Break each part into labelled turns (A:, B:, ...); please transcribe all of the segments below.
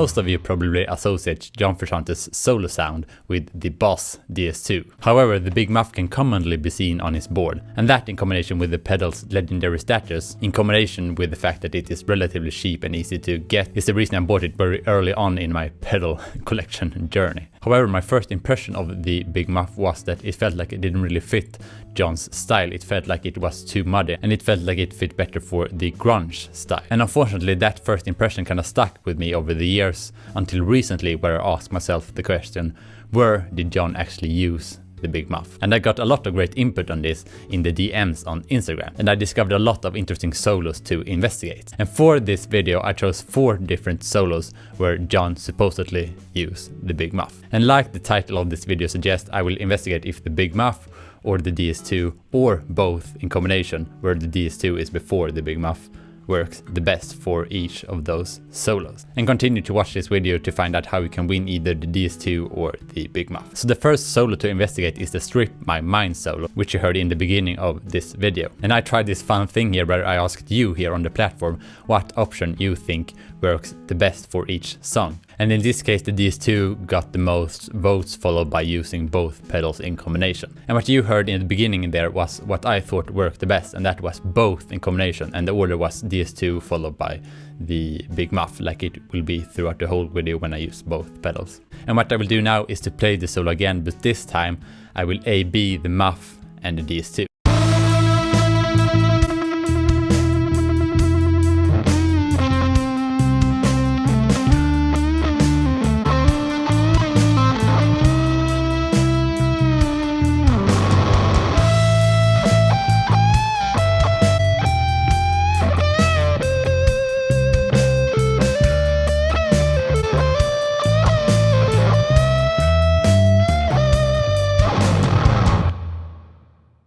A: most of you probably associate John Frusciante's solo sound with the Boss DS-2. However, the Big Muff can commonly be seen on his board, and that in combination with the pedal's legendary status, in combination with the fact that it is relatively cheap and easy to get, is the reason I bought it very early on in my pedal collection journey. However, my first impression of the Big Muff was that it felt like it didn't really fit John's style. It felt like it was too muddy, and it felt like it fit better for the grunge style. And unfortunately, that first impression kind of stuck with me over the years until recently, where I asked myself the question, where did John actually use the Big Muff? And I got a lot of great input on this in the DMs on Instagram, and I discovered a lot of interesting solos to investigate. And for this video I chose 4 different solos where John supposedly used the Big Muff. And like the title of this video suggests, I will investigate if the Big Muff or the DS-2 or both in combination, where the DS-2 is before the Big Muff, works the best for each of those solos. And continue to watch this video to find out how you can win either the DS-2 or the Big Muff. So the first solo to investigate is the Strip My Mind solo, which you heard in the beginning of this video. And I tried this fun thing here where I asked you here on the platform what option you think works the best for each song. And in this case the DS-2 got the most votes, followed by using both pedals in combination. And what you heard in the beginning there was what I thought worked the best, and that was both in combination, and the order was DS-2 followed by the Big Muff, like it will be throughout the whole video when I use both pedals. And what I will do now is to play the solo again, but this time I will A-B the Muff and the DS-2.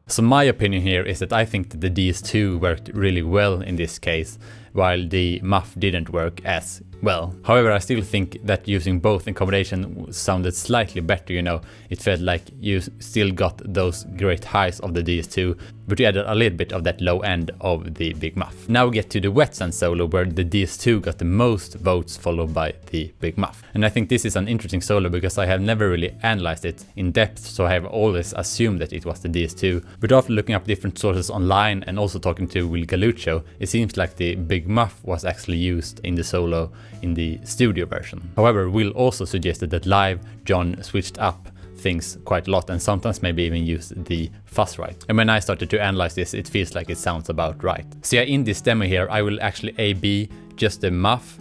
A: So my opinion here is that I think that the DS-2 worked really well in this case, while the Muff didn't work as well. However, I still think that using both in combination sounded slightly better, you know. It felt like you still got those great highs of the DS-2, but you added a little bit of that low end of the Big Muff. Now we get to the Wet Sand solo, where the DS-2 got the most votes, followed by the Big Muff. And I think this is an interesting solo because I have never really analyzed it in depth, so I have always assumed that it was the DS-2. But after looking up different sources online and also talking to Will Galuccio, it seems like the Big Muff was actually used in the solo in the studio version. However, Will also suggested that live John switched up things quite a lot and sometimes maybe even used the fuzz right. And when I started to analyze this, it feels like it sounds about right. So yeah, in this demo here I will actually A-B just the Muff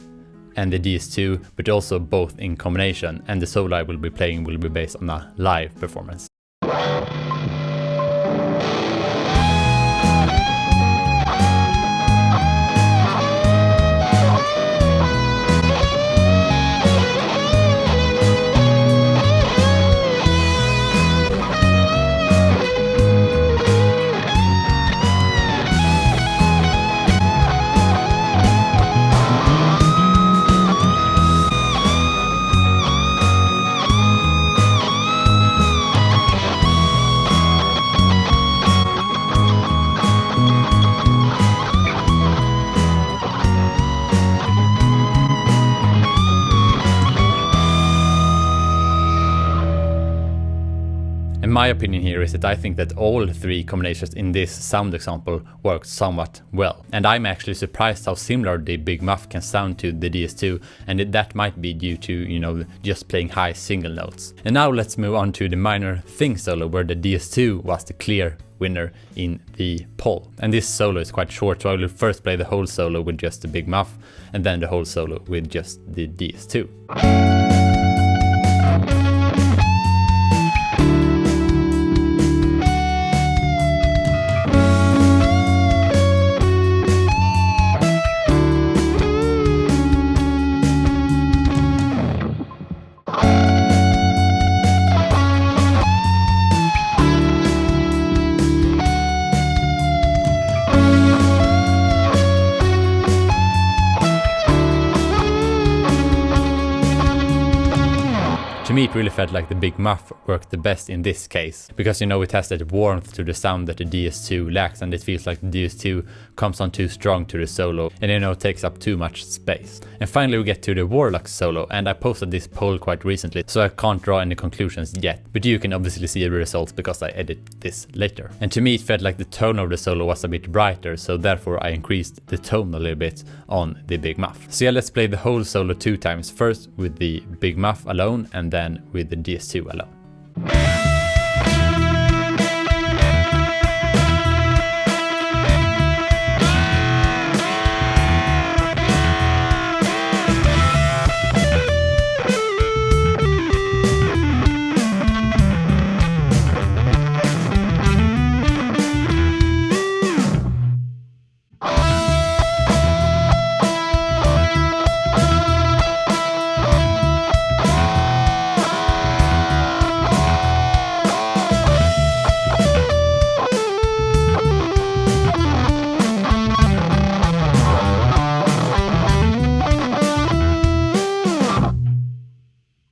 A: and the DS-2, but also both in combination, and the solo I will be playing will be based on a live performance. And my opinion here is that I think that all 3 combinations in this sound example worked somewhat well. And I'm actually surprised how similar the Big Muff can sound to the DS-2, and that might be due to, you know, just playing high single notes. And now let's move on to the minor thing solo, where the DS-2 was the clear winner in the poll. And this solo is quite short, so I will first play the whole solo with just the Big Muff, and then the whole solo with just the DS-2. To me it really felt like the Big Muff worked the best in this case, because you know it has that warmth to the sound that the DS-2 lacks, and it feels like the DS-2 comes on too strong to the solo and you know takes up too much space. And finally we get to the Warlocks solo, and I posted this poll quite recently so I can't draw any conclusions yet, but you can obviously see the results because I edit this later. And to me it felt like the tone of the solo was a bit brighter, so therefore I increased the tone a little bit on the Big Muff. So yeah, let's play the whole solo 2 times, first with the Big Muff alone and then with the DS-2 alone.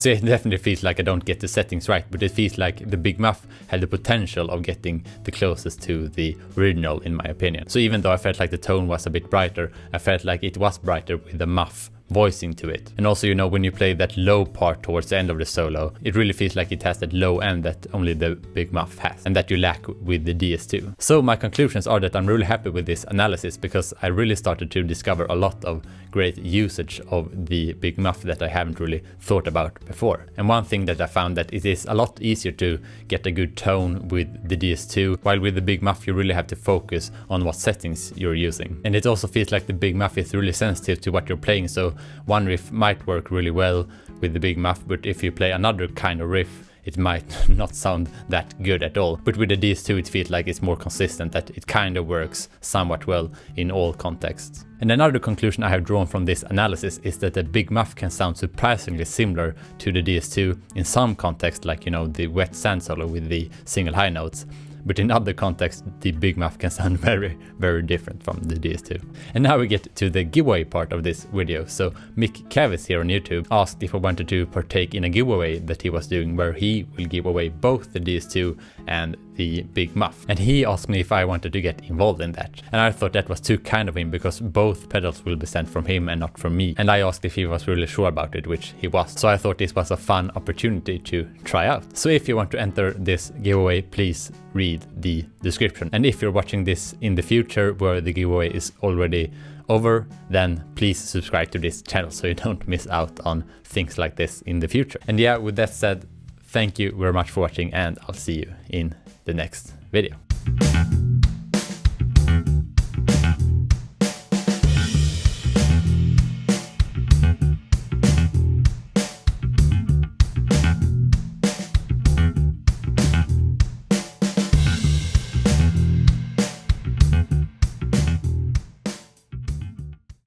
A: So it definitely feels like I don't get the settings right, but it feels like the Big Muff had the potential of getting the closest to the original in my opinion. So even though I felt like the tone was a bit brighter, I felt like it was brighter with the Muff voicing to it. And also, you know, when you play that low part towards the end of the solo, it really feels like it has that low end that only the Big Muff has and that you lack with the DS-2. So my conclusions are that I'm really happy with this analysis because I really started to discover a lot of great usage of the Big Muff that I haven't really thought about before. And one thing that I found that it is a lot easier to get a good tone with the DS-2, while with the Big Muff you really have to focus on what settings you're using. And it also feels like the Big Muff is really sensitive to what you're playing, so one riff might work really well with the Big Muff, but if you play another kind of riff it might not sound that good at all. But with the DS-2 it feels like it's more consistent, that it kind of works somewhat well in all contexts. And another conclusion I have drawn from this analysis is that the Big Muff can sound surprisingly similar to the DS-2 in some contexts, like, you know, the wet sand solo with the single high notes. But in other contexts, the Big Muff can sound very, very different from the DS-2. And now we get to the giveaway part of this video. So Mick Kraviz here on YouTube asked if I wanted to partake in a giveaway that he was doing where he will give away both the DS-2 and the Big Muff. And he asked me if I wanted to get involved in that. And I thought that was too kind of him because both pedals will be sent from him and not from me. And I asked if he was really sure about it, which he was. So I thought this was a fun opportunity to try out. So if you want to enter this giveaway, please read the description. And if you're watching this in the future where the giveaway is already over, then please subscribe to this channel so you don't miss out on things like this in the future. And yeah, with that said, thank you very much for watching and I'll see you in the next video.